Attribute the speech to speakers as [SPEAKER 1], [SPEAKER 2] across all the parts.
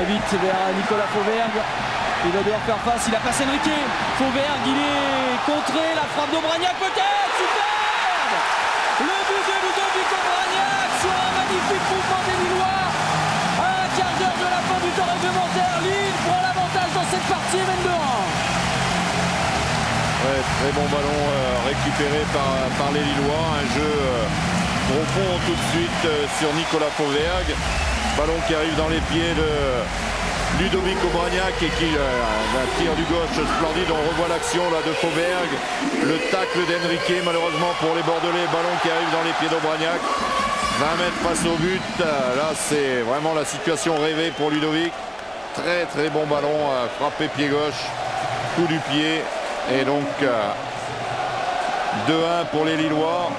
[SPEAKER 1] très vite vers Nicolas Fauvergue. Il va devoir faire face, il a passé Enrique. Fauvergue, il est contré, la frappe d'Aubragnac peut-être. Superbe! Le but de Ludovic Aubragnac sur un magnifique mouvement des Lillois. À un quart d'heure de la fin du temps réglementaire, Lille prend l'avantage dans cette partie et mène 2-1.
[SPEAKER 2] Ouais, très bon ballon récupéré par les Lillois. Un jeu profond tout de suite sur Nicolas Fauvergue. Ballon qui arrive dans les pieds de Ludovic Aubragnac et qui un tir du gauche splendide. On revoit l'action là de Fauvergue. Le tacle d'Enrique malheureusement pour les Bordelais. Ballon qui arrive dans les pieds d'Aubragnac. 20 mètres face au but. Là c'est vraiment la situation rêvée pour Ludovic. Très très bon ballon frappé pied gauche. Coup du pied. Et donc 2-1 pour les Lillois.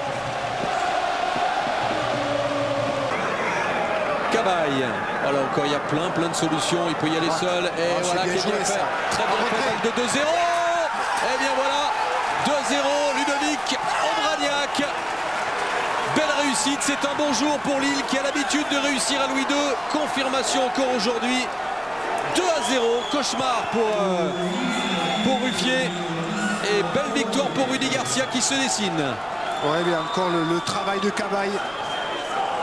[SPEAKER 3] Cabaye. Voilà, encore il y a plein de solutions. Il peut y aller seul. Et voilà,
[SPEAKER 4] bien joué, ça.
[SPEAKER 3] Très bien fait de 2-0. Et bien voilà, 2-0, Ludovic Aubragnac. Belle réussite, c'est un bon jour pour Lille qui a l'habitude de réussir à Louis II. Confirmation encore aujourd'hui. 2-0, cauchemar pour Ruffier. Et belle victoire pour Rudy Garcia qui se dessine.
[SPEAKER 4] Ouais, bien encore le travail de Cabaye.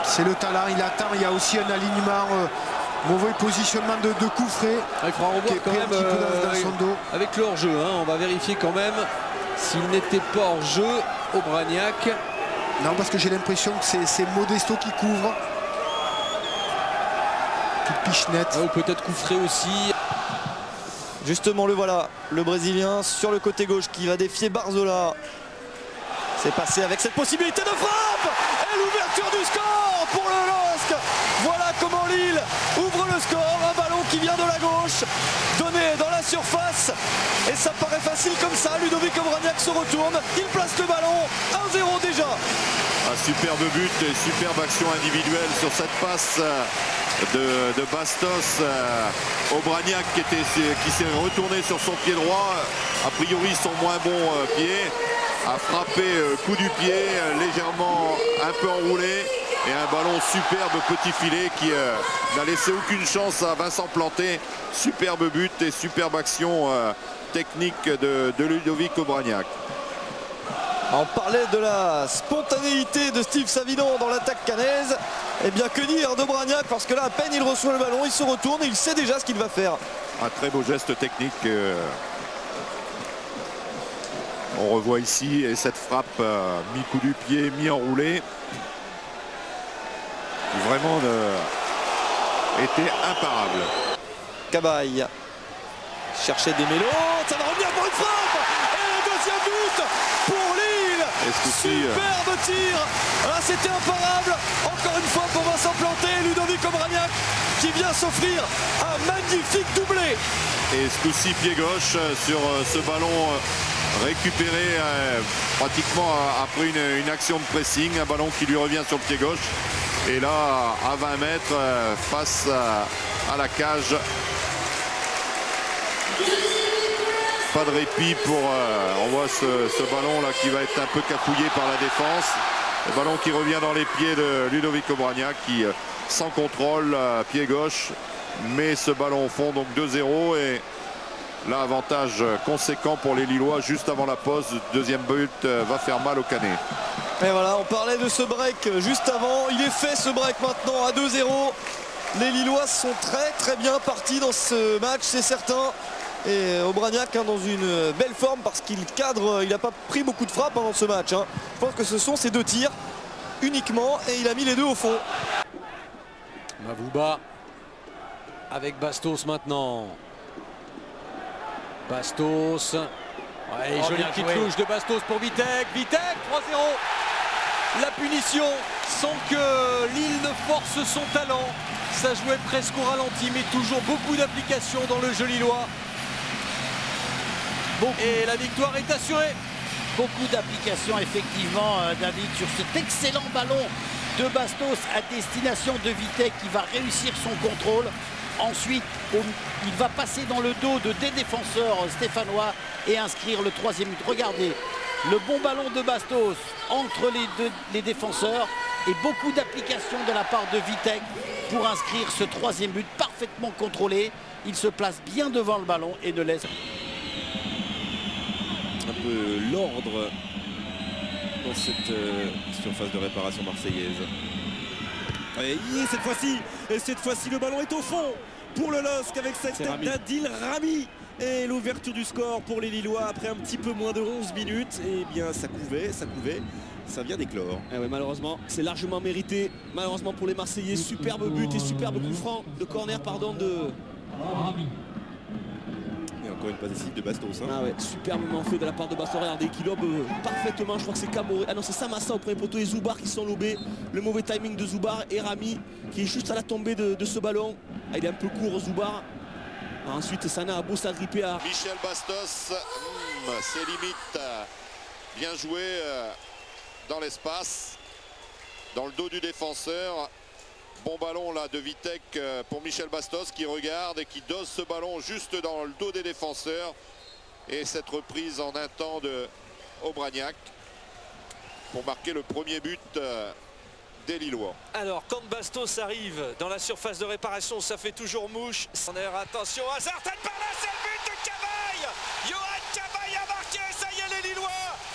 [SPEAKER 4] C'est le talent, il attend. Il y a aussi un alignement, mauvais positionnement de coups frais.
[SPEAKER 3] Il faudra revoir quand même
[SPEAKER 4] dans son dos.
[SPEAKER 3] avec le hors-jeu. On va vérifier quand même s'il n'était pas hors-jeu, Aubragnac.
[SPEAKER 4] Non, parce que j'ai l'impression que c'est Modesto qui couvre. Petite pichenette.
[SPEAKER 3] Ou peut-être coup frais aussi.
[SPEAKER 1] Justement le voilà, le Brésilien sur le côté gauche qui va défier Barzola. C'est passé avec cette possibilité de frappe et l'ouverture du score pour le LOSC. Voilà comment Lille ouvre le score. Un ballon qui vient de la gauche, donné dans la surface. Et ça paraît facile comme ça. Ludovic Aubragnac se retourne, il place le ballon. 1-0 déjà.
[SPEAKER 2] Un superbe but et superbe action individuelle sur cette passe de Bastos. Aubragnac qui s'est retourné sur son pied droit. A priori son moins bon pied. A frappé coup du pied, légèrement un peu enroulé. Et un ballon superbe petit filet qui n'a laissé aucune chance à Vincent Planté. Superbe but et superbe action technique de Ludovic Aubragnac.
[SPEAKER 1] On parlait de la spontanéité de Steve Savidan dans l'attaque cannaise. Et bien que dire d'Aubragnac, parce que là à peine il reçoit le ballon, il se retourne et il sait déjà ce qu'il va faire.
[SPEAKER 2] Un très beau geste technique. On revoit ici et cette frappe mi-coup du pied, mi-enroulé. Qui vraiment était imparable.
[SPEAKER 1] Cabaye cherchait des mélos, ça va revenir pour une frappe. Et le deuxième but pour Lille. Superbe tir. Ah, c'était imparable. Encore une fois pour Vincent Planté et Ludovic Aubragnac qui vient s'offrir un magnifique doublé.
[SPEAKER 2] Et ce coup-ci pied gauche sur ce ballon récupéré pratiquement après une action de pressing. Un ballon qui lui revient sur le pied gauche. Et là, à 20 mètres, face à la cage. Pas de répit pour... on voit ce ballon là qui va être un peu cafouillé par la défense. Le ballon qui revient dans les pieds de Ludovic Aubragnac qui, sans contrôle, pied gauche, met ce ballon au fond, donc 2-0. Et là, avantage conséquent pour les Lillois juste avant la pause. Deuxième but va faire mal au Canet.
[SPEAKER 1] Et voilà, on parlait de ce break juste avant. Il est fait ce break maintenant à 2-0. Les Lillois sont très bien partis dans ce match, c'est certain. Et Aubragnac dans une belle forme parce qu'il cadre, il n'a pas pris beaucoup de frappes dans ce match. Je pense que ce sont ces deux tirs uniquement et il a mis les deux au fond.
[SPEAKER 3] Mavouba avec Bastos maintenant. Bastos. Ouais, jolie petite touche de Bastos pour Vitek. Vitek, 3-0. La punition sans que Lille ne force son talent. Ça jouait presque au ralenti, mais toujours beaucoup d'application dans le jeu lillois. Et la victoire est assurée.
[SPEAKER 5] Beaucoup d'applications effectivement, David, sur cet excellent ballon de Bastos à destination de Vitek qui va réussir son contrôle. Ensuite, il va passer dans le dos des défenseurs stéphanois et inscrire le troisième but. Regardez, le bon ballon de Bastos entre les défenseurs et beaucoup d'application de la part de Vitek pour inscrire ce troisième but parfaitement contrôlé. Il se place bien devant le ballon et ne laisse
[SPEAKER 6] un peu l'ordre dans cette surface de réparation marseillaise. Et cette fois-ci le ballon est au fond pour le LOSC avec cette tête d'Adil Rami. Et l'ouverture du score pour les Lillois après un petit peu moins de 11 minutes. Et bien ça couvait, ça vient d'éclore.
[SPEAKER 7] Ouais, malheureusement, c'est largement mérité. Malheureusement pour les Marseillais, superbe but et superbe coup franc de corner, pardon, de...
[SPEAKER 6] Et encore une passe décisive de Bastos.
[SPEAKER 7] Ah ouais, superbement fait de la part de Bastos. Regardez, qui lobe parfaitement. Je crois que c'est Camoré. Ah non, c'est Samassa au premier poteau et Zoubar qui sont lobés. Le mauvais timing de Zoubar et Rami qui est juste à la tombée de ce ballon. Ah, il est un peu court, Zoubar. Ensuite, Sana a beau s'agripper à...
[SPEAKER 2] Michel Bastos, c'est limite. Bien joué dans l'espace, dans le dos du défenseur. Bon ballon là de Vitek pour Michel Bastos qui regarde et qui dose ce ballon juste dans le dos des défenseurs. Et cette reprise en un temps de Aubragnac pour marquer le premier but des Lillois.
[SPEAKER 8] Alors quand Bastos arrive dans la surface de réparation, ça fait toujours mouche. Attention à certaines par là, c'est le but de Cabaye. Johan Cabaye a marqué, ça y est, les Lillois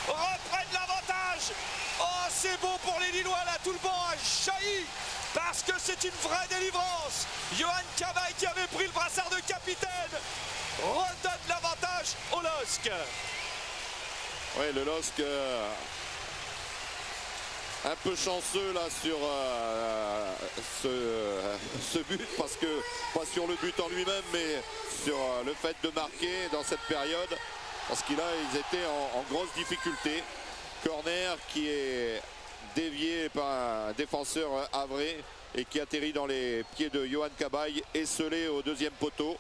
[SPEAKER 8] reprennent l'avantage. Oh, c'est beau pour les Lillois là, tout le banc a jailli parce que c'est une vraie délivrance. Johan Cabaye qui avait pris le brassard de capitaine redonne l'avantage au LOSC.
[SPEAKER 2] Oui, le LOSC un peu chanceux là sur ce but, parce que pas sur le but en lui-même mais sur le fait de marquer dans cette période, parce qu'ils étaient en grosse difficulté. Corner qui est dévié par un défenseur avré et qui atterrit dans les pieds de Johan Cabaye, esselé au deuxième poteau.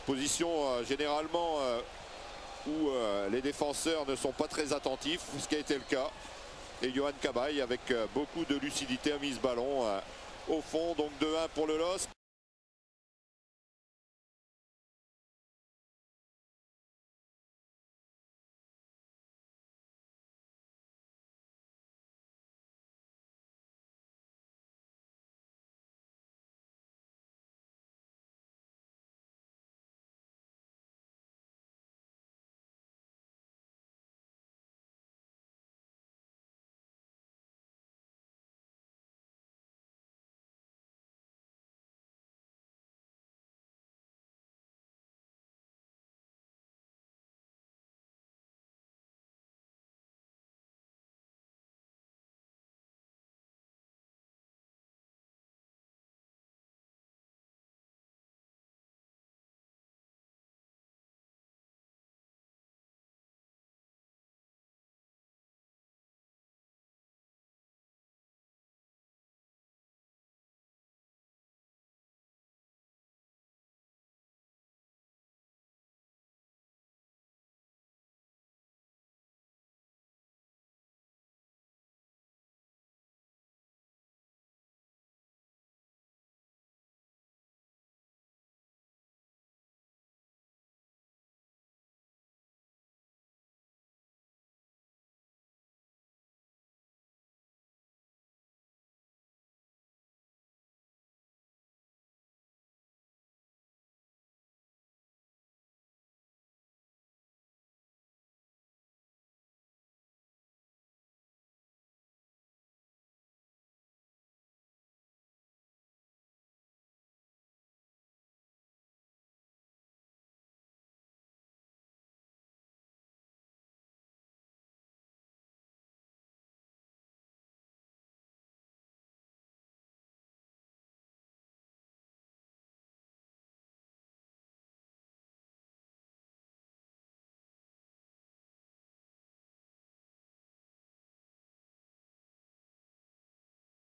[SPEAKER 2] Position généralement où les défenseurs ne sont pas très attentifs, ce qui a été le cas. Et Johan Cabaye avec beaucoup de lucidité a mis ce ballon au fond, donc 2-1 pour le LOSC.